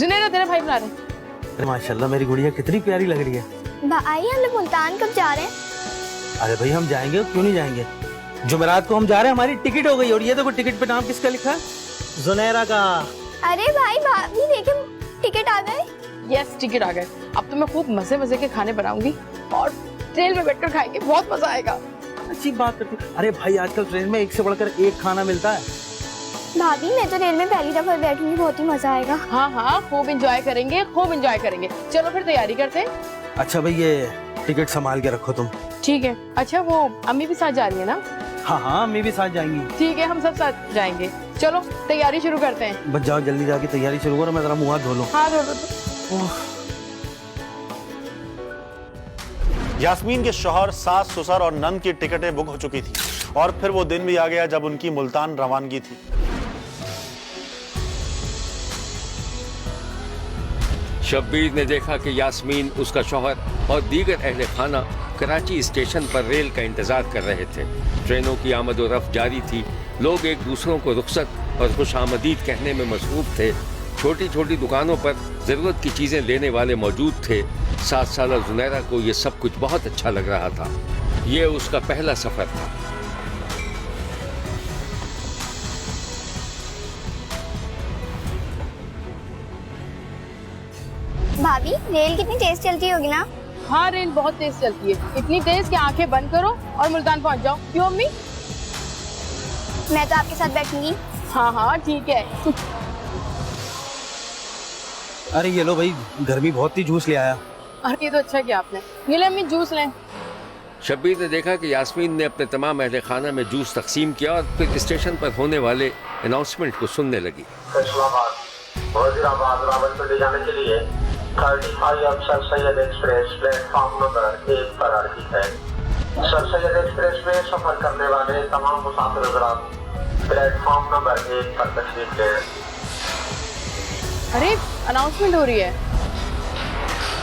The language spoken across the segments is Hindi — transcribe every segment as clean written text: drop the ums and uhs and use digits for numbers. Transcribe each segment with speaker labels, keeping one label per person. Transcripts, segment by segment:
Speaker 1: जुनैरा तेरा भाई बुला रहे।
Speaker 2: माशाल्लाह मेरी गुड़िया कितनी प्यारी लग रही है।
Speaker 3: भाई हम लोग मुल्तान कब जा रहे हैं?
Speaker 2: अरे भाई हम जाएंगे, क्यों नहीं जाएंगे। जुमेरात को हम जा रहे हैं, हमारी टिकट हो गई। और ये देखो टिकट पे नाम किसका लिखा है? जुनैरा का।
Speaker 3: अरे भाई भाभी देखे टिकट आ गए।
Speaker 1: यस टिकट आ गए। अब तो मैं खूब मजे मजे के खाने बनाऊंगी और ट्रेन में बैठकर खाएंगे, बहुत मजा आएगा।
Speaker 2: अच्छी बात करती। अरे भाई आजकल ट्रेन में एक से बढ़कर एक खाना मिलता है।
Speaker 3: भाभी मैं तो रेल में पहली दफा बैठूंगी, बहुत ही मजा आएगा।
Speaker 1: हाँ हाँ खूब एंजॉय करेंगे, खूब एंजॉय करेंगे। चलो फिर तैयारी करते हैं।
Speaker 2: अच्छा भाई ये टिकट संभाल के रखो तुम।
Speaker 1: ठीक है। अच्छा वो अम्मी भी साथ जा रही है ना?
Speaker 2: हाँ हाँ अम्मी भी साथ जाएंगी।
Speaker 1: ठीक है हम सब साथ जाएंगे। चलो तैयारी शुरू करते हैं।
Speaker 2: बस जाओ जल्दी जाके तैयारी शुरू करो, मैं जरा मुँह हाथ धो लूं।
Speaker 1: हाँ धो लो।
Speaker 4: यास्मीन के शौहर, सास, ससुर और नंद की टिकटें बुक हो चुकी थी और फिर वो दिन भी आ गया जब उनकी मुल्तान रवानगी थी।
Speaker 5: शब्बीर ने देखा कि यास्मीन, उसका शौहर और दीगर अहले खाना कराची स्टेशन पर रेल का इंतजार कर रहे थे। ट्रेनों की आमद और रफ्त जारी थी। लोग एक दूसरों को रुखसत और खुशामदीद कहने में मसरूफ थे। छोटी छोटी दुकानों पर जरूरत की चीजें लेने वाले मौजूद थे। 7 साला जुनैरा को ये सब कुछ बहुत अच्छा लग रहा था। ये उसका पहला सफर था।
Speaker 3: भाभी रेल कितनी तेज चलती होगी ना?
Speaker 1: हाँ रेल बहुत तेज चलती है, इतनी तेज कि आंखें बंद करो और मुल्तान पहुंच जाओ। क्यों अम्मी?
Speaker 3: मैं तो आपके साथ बैठूंगी।
Speaker 1: हाँ हाँ ठीक है।
Speaker 2: अरे ये लो भाई, गर्मी बहुत थी, जूस ले आया।
Speaker 1: अरे ये तो अच्छा किया आपने। ये ले अम्मी जूस लें।
Speaker 5: शब्बीर ने देखा कि यास्मीन ने अपने तमाम अहले खाना में जूस तकसीम किया और फिर स्टेशन पर होने वाले अनाउंसमेंट को सुनने लगी।
Speaker 6: वजीराबाद रावलपिंडी जाने के लिए 35 अब sir Syed express platform number 1 पर आ रही है। सर सैयद एक्सप्रेस में सफर करने वाले तमाम मुसाफिर हज़रात प्लेटफॉर्म नंबर 1 पर तशरीफ लें।
Speaker 1: अरे अनाउंसमेंट हो रही है।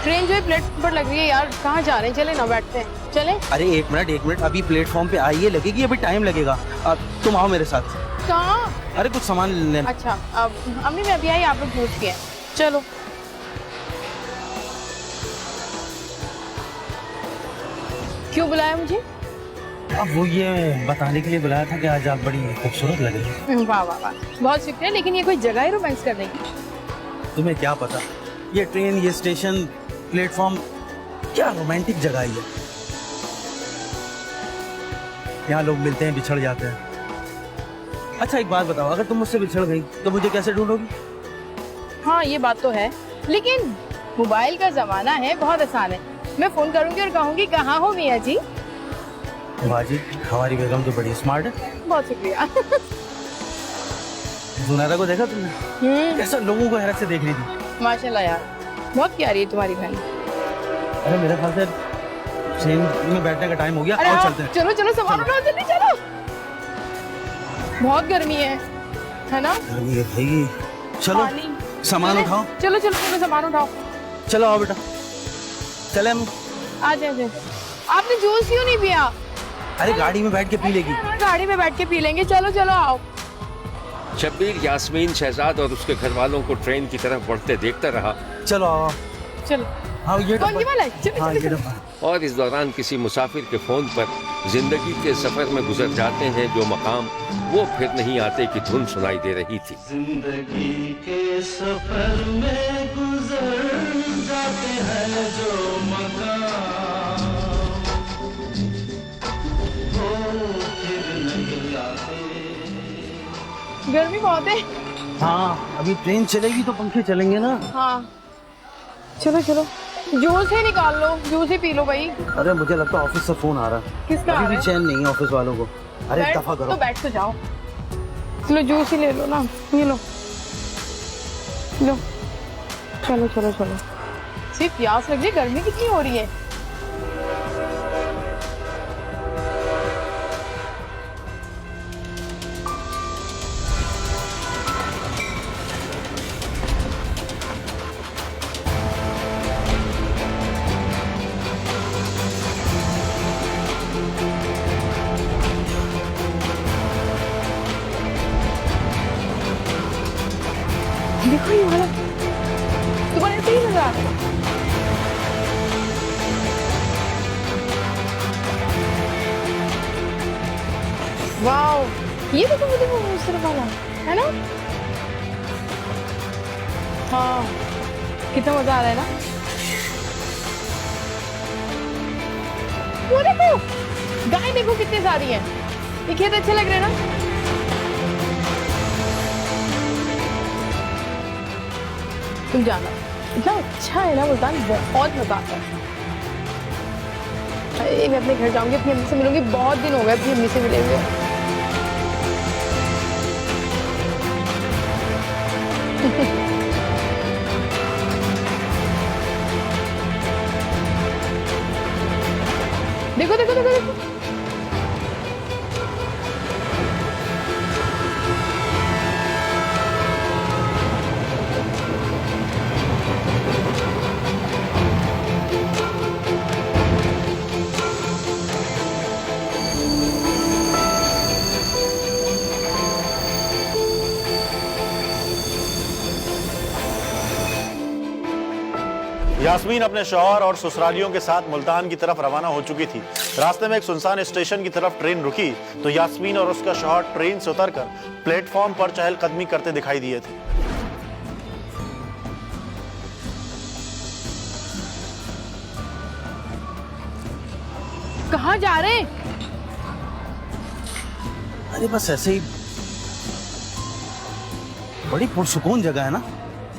Speaker 1: ट्रेन जो है प्लेटफॉर्म पर लग रही है यार, कहाँ जा रहे हैं? चले ना बैठते हैं, चले।
Speaker 2: अरे एक मिनट, अभी प्लेटफॉर्म पे आइए, लगेगी अभी टाइम लगेगा। अब तुम आओ मेरे साथ।
Speaker 1: कहाँ?
Speaker 2: अरे कुछ सामान लेना।
Speaker 1: अच्छा अब अम्मी मैं अभी आई, आप लोग पूछ के हैं। चलो क्यों बुलाया मुझे?
Speaker 2: अब वो ये बताने के लिए बुलाया था कि आज आप बड़ी खूबसूरत लग रही हैं।
Speaker 1: वाह वाह वाह, बहुत शुक्रिया। लेकिन ये कोई जगह है रोमांस करने की?
Speaker 2: तुम्हें क्या पता, ये ट्रेन, ये स्टेशन, प्लेटफॉर्म क्या रोमांटिक जगह है ये। यहाँ लोग मिलते हैं, बिछड़ जाते हैं। अच्छा एक बात बताओ, अगर तुम मुझसे बिछड़ गई तो मुझे कैसे ढूंढोगी?
Speaker 1: हाँ ये बात तो है, लेकिन मोबाइल का जमाना है, बहुत आसान है। मैं फोन करूंगी और कहूंगी कहाँ हो मियाँ जी।
Speaker 2: बाजी हमारी बेगम तो बड़ी स्मार्ट है।
Speaker 1: बहुत शुक्रिया।
Speaker 2: जुनैरा को देखा तुमने? कैसा लोगों को हैरत से देख रही थी।
Speaker 1: माशाल्लाह यार, बहुत प्यारी है तुम्हारी बहन।
Speaker 2: अरे मेरे ख्याल से ट्रेन में बैठने का टाइम हो गया। आओ चलते हैं।
Speaker 1: चलो चलो सामान उठाओ, जल्दी चलो। बहुत गर्मी है ना?
Speaker 2: गर्मी है भाई। चलो सामान उठाओ।
Speaker 1: चलो चलो चलो सामान उठाओ।
Speaker 2: चलो आओ बेटा, चले हम।
Speaker 1: आ जाए। आपने जूस क्यों नहीं पिया?
Speaker 2: अरे गाड़ी में बैठ के पी लेगी।
Speaker 1: गाड़ी में बैठ के पी लेंगे। चलो चलो आओ।
Speaker 5: शब्बीर यास्मीन, शहजाद और उसके घर वालों को ट्रेन की तरफ बढ़ते देखता रहा।
Speaker 2: चलो आओ।
Speaker 1: चलो
Speaker 2: हाँ ये
Speaker 1: कौन सी वाला है? चलो,
Speaker 2: हाँ,
Speaker 1: चलो,
Speaker 2: ये
Speaker 1: चलो।
Speaker 5: और इस दौरान किसी मुसाफिर के फोन पर जिंदगी के सफर में गुजर जाते हैं जो मकाम वो फिर नहीं आते की धुन सुनाई दे रही थी।
Speaker 7: जिंदगी के सफर में गुजर जाते हैं जो मकाम वो फिर नहीं आते।
Speaker 1: गर्मी बहुत है।
Speaker 2: हाँ अभी ट्रेन चलेगी तो पंखे चलेंगे ना।
Speaker 1: हाँ चलो चलो, जूस ही निकाल लो, जूस ही पी लो भाई।
Speaker 2: अरे मुझे लगता है ऑफिस से फोन आ रहा है।
Speaker 1: किसका?
Speaker 2: अभी भी चैन नहीं है ऑफिस वालों को। अरे दफा करो।
Speaker 1: तो बैठ तो जाओ। चलो जूस ही ले लो ना, ये लो लो। चलो चलो चलो, सिर्फ प्यास लग रही है, गर्मी कितनी हो रही है। देखो ये वाला आ रहे हैं। वाओ, ये देखो उस तरफ वाला है ना। हाँ, कितना मजा आ रहा है ना। वो देखो, गाय देखो कितनी सारी हैं। ये खेत अच्छे लग रहे हैं ना। तुम जाना, इतना अच्छा है ना मुल्तान, बहुत मजा आता है। अरे मैं अपने घर जाऊंगी, अपनी अम्मी से मिलूंगी, बहुत दिन हो गए अपनी अम्मी से मिले हुए। देखो देखो देखो देखो,
Speaker 4: यास्मीन अपने शौहर और ससुरालियों के साथ मुल्तान की तरफ रवाना हो चुकी थी। रास्ते में एक सुनसान स्टेशन की तरफ ट्रेन रुकी तो यास्मीन और उसका शौहर ट्रेन से उतरकर प्लेटफॉर्म पर चहलकदमी करते दिखाई दिए थे।
Speaker 1: कहाँ जा रहे हैं?
Speaker 2: अरे बस ऐसे ही, बड़ी पुरसुकून जगह है ना।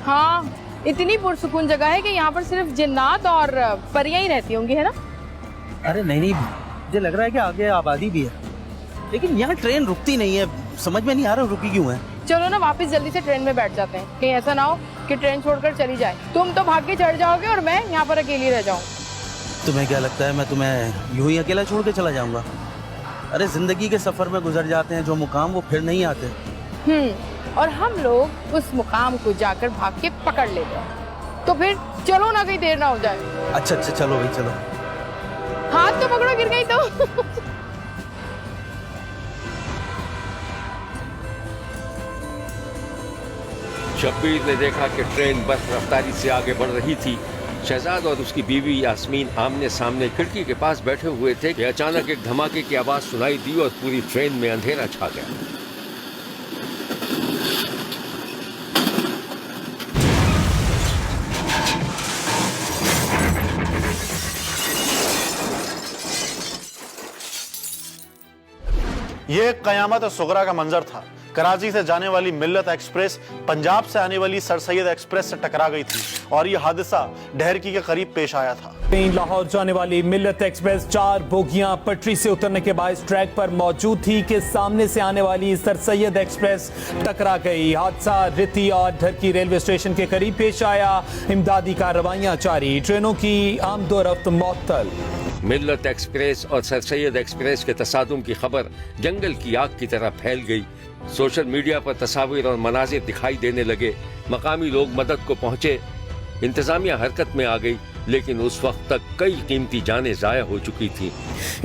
Speaker 1: हाँ, इतनी पुरसुकून जगह है कि यहाँ पर सिर्फ जिन्नात और परियां ही रहती होंगी, है ना।
Speaker 2: अरे नहीं नहीं, मुझे लग रहा है कि आगे आबादी भी है, लेकिन यहाँ ट्रेन रुकती नहीं है। समझ में नहीं आ रहा रुकी क्यों है।
Speaker 1: चलो ना वापस जल्दी से ट्रेन में बैठ जाते हैं, कहीं ऐसा ना हो कि ट्रेन छोड़कर चली जाए। तुम तो भाग के चढ़ जाओगे और मैं यहाँ पर अकेली रह जाऊँ।
Speaker 2: तुम्हें क्या लगता है मैं तुम्हें यूं ही अकेला छोड़ के चला जाऊंगा? अरे जिंदगी के सफर में गुजर जाते हैं जो मुकाम, वो फिर नहीं आते।
Speaker 1: और हम लोग उस मुकाम को जाकर भाग के पकड़ लेते हैं। तो फिर चलो ना, कहीं देर ना हो जाए।
Speaker 2: अच्छा अच्छा, चलो भाई चलो।
Speaker 1: हाथ तो पकड़ो, गिर गई तो।
Speaker 5: शब्बीर ने देखा कि ट्रेन बर्फ रफ्तारी से आगे बढ़ रही थी। शहजाद और उसकी बीवी यास्मीन आमने सामने खिड़की के पास बैठे हुए थे कि अचानक एक धमाके की आवाज सुनाई दी और पूरी ट्रेन में अंधेरा छा गया।
Speaker 4: ये एक कयामत सुगरा का मंजर था। कराची से जाने वाली मिल्लत एक्सप्रेस पंजाब से आने वाली सर सैयद एक्सप्रेस से टकरा गई थी और यह हादसा ढहरकी के करीब पेश आया था।
Speaker 8: लाहौर जाने वाली मिल्लत एक्सप्रेस 4 बोगियां पटरी से उतरने के बाद ट्रैक पर मौजूद थी कि सामने से आने वाली सर सैयद एक्सप्रेस टकरा गई। हादसा रिती और ढरकी रेलवे स्टेशन के करीब पेश आया। इमदादी कार्रवाइयां जारी, ट्रेनों की आमदोरफ्त मुअत्तल।
Speaker 5: मिल्लत एक्सप्रेस और सर सैयद एक्सप्रेस के तसादुम की खबर जंगल की आग की तरह फैल गई। सोशल मीडिया पर तस्वीर और मनाजिर दिखाई देने लगे। मकामी लोग मदद को पहुंचे। इंतजामिया हरकत में आ गई, लेकिन उस वक्त तक कई कीमती जानें ज़ाया हो चुकी थी।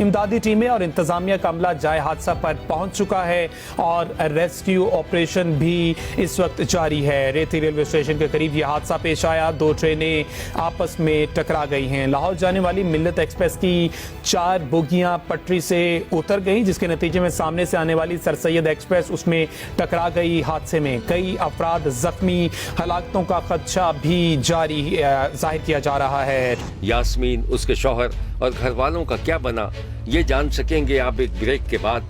Speaker 8: इमदादी टीमें और इंतजामिया का अमला जाए हादसा पर पहुंच चुका है और रेस्क्यू ऑपरेशन भी इस वक्त जारी है। रेती रेलवे स्टेशन के करीब यह हादसा पेश आया। 2 ट्रेनें आपस में टकरा गई हैं। लाहौर जाने वाली मिल्लत एक्सप्रेस की 4 बोगियां पटरी से उतर गई, जिसके नतीजे में सामने से आने वाली सर सैयद एक्सप्रेस उसमें टकरा गई। हादसे में कई अफराद जख्मी, हलाकतों का खदशा भी जारी जाहिर किया जा रहा है।
Speaker 5: यास्मीन, उसके शौहर और घर वालों का क्या बना, ये जान सकेंगे आप एक ब्रेक के बाद।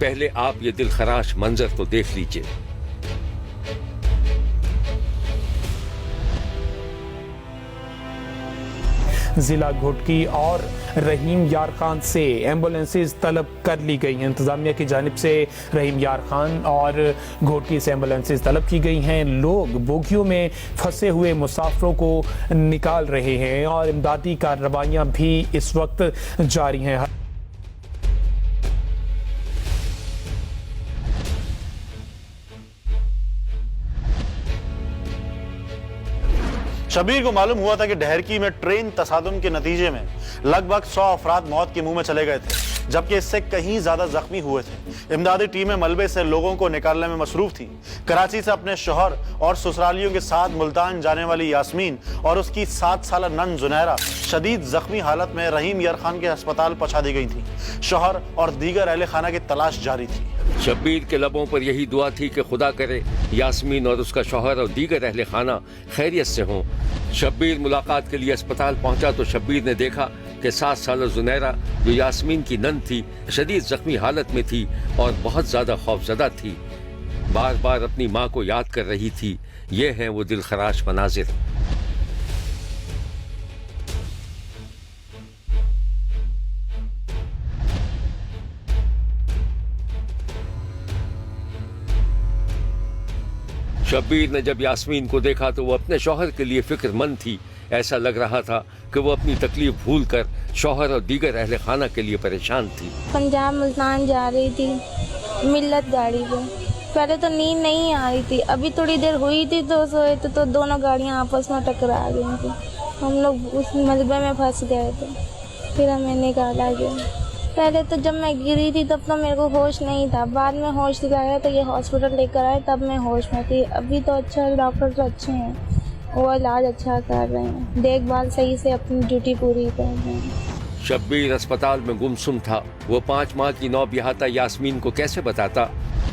Speaker 5: पहले आप ये दिलखराश मंजर को देख लीजिए।
Speaker 8: जिला घोटकी और रहीम यार खान से एम्बुलेंसेज तलब कर ली गई हैं। इंतजामिया की जानिब से रहीम यार खान और घोटकी से एम्बुलेंसेज तलब की गई हैं। लोग बोगियों में फंसे हुए मुसाफिरों को निकाल रहे हैं और इमदादी कार्रवाइयाँ भी इस वक्त जारी हैं।
Speaker 4: शबीर को मालूम हुआ था कि ढहरकी में ट्रेन तसादुम के नतीजे में लगभग 100 अफराद मौत के मुंह में चले गए थे। जबकि इससे कहीं ज्यादा जख्मी हुए थे। इमदादी टीमें मलबे से लोगों को निकालने में मसरूफ थी। कराची से अपने शौहर और ससुरालियों के साथ मुल्तान जाने वाली यास्मीन और उसकी 7 साला नन जुनैरा शदीद जख्मी हालत में रहीम यार खान के अस्पताल पहुंचा दी गई थी। शौहर और दीगर अहले खाना की तलाश जारी थी।
Speaker 5: शब्बीर के लबों पर यही दुआ थी कि खुदा करे यास्मीन और उसका शौहर और दीगर अहले खाना खैरियत से हों। शब्बीर मुलाकात के लिए अस्पताल पहुंचा तो शब्बीर ने देखा कि 7 साला जुनैरा, जो यास्मीन की नन थी, शदीद जख्मी हालत में थी और बहुत ज्यादा खौफजदा थी। बार बार अपनी माँ को याद कर रही थी। ये हैं वो दिलखराश मनाजिर। शब्बीर ने जब यास्मीन को देखा तो वो अपने शौहर के लिए फिक्रमंद थी। ऐसा लग रहा था कि वो अपनी तकलीफ भूलकर शौहर और दीगर अहले खाना के लिए परेशान थी।
Speaker 9: पंजाब मुल्तान जा रही थी मिल्लत गाड़ी पे। पहले तो नींद नहीं आ रही थी, अभी थोड़ी देर हुई थी तो सोए तो दोनों गाड़ियां आपस में टकरा गई थी। हम लोग उस मलबे में फंस गए थे, फिर हमें निकाला गया। पहले तो जब मैं गिरी थी तब तो मेरे को होश नहीं था, बाद में होश दिलाया तो ये हॉस्पिटल लेकर आए तब मैं होश में थी। अभी तो अच्छा, डॉक्टर तो अच्छे हैं, वो इलाज अच्छा कर रहे हैं, देखभाल सही से अपनी ड्यूटी पूरी कर रहे हैं।
Speaker 5: शब्बीर अस्पताल में गुमसुम था। वो 5 माह की नौबियाता यास्मीन को कैसे बताता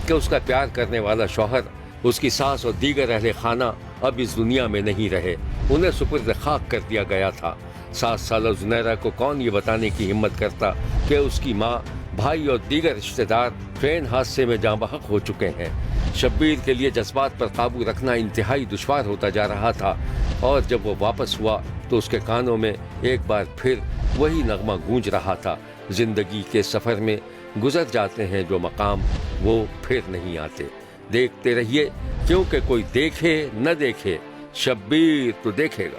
Speaker 5: कि उसका प्यार करने वाला शौहर, उसकी सास और दीगर अहले खाना अब इस दुनिया में नहीं रहे, उन्हें सुपुर्द खाक कर दिया गया था। 7 साला जुनैरा को कौन ये बताने की हिम्मत करता कि उसकी माँ, भाई और दीगर रिश्तेदार ट्रेन हादसे में जाँ बहक हो चुके हैं। शब्बीर के लिए जज्बात पर काबू रखना इंतहाई दुश्वार होता जा रहा था और जब वो वापस हुआ तो उसके कानों में एक बार फिर वही नगमा गूंज रहा था, जिंदगी के सफर में गुजर जाते हैं जो मकाम, वो फिर नहीं आते। देखते रहिए, क्योंकि कोई देखे न देखे, शब्बीर तो देखेगा।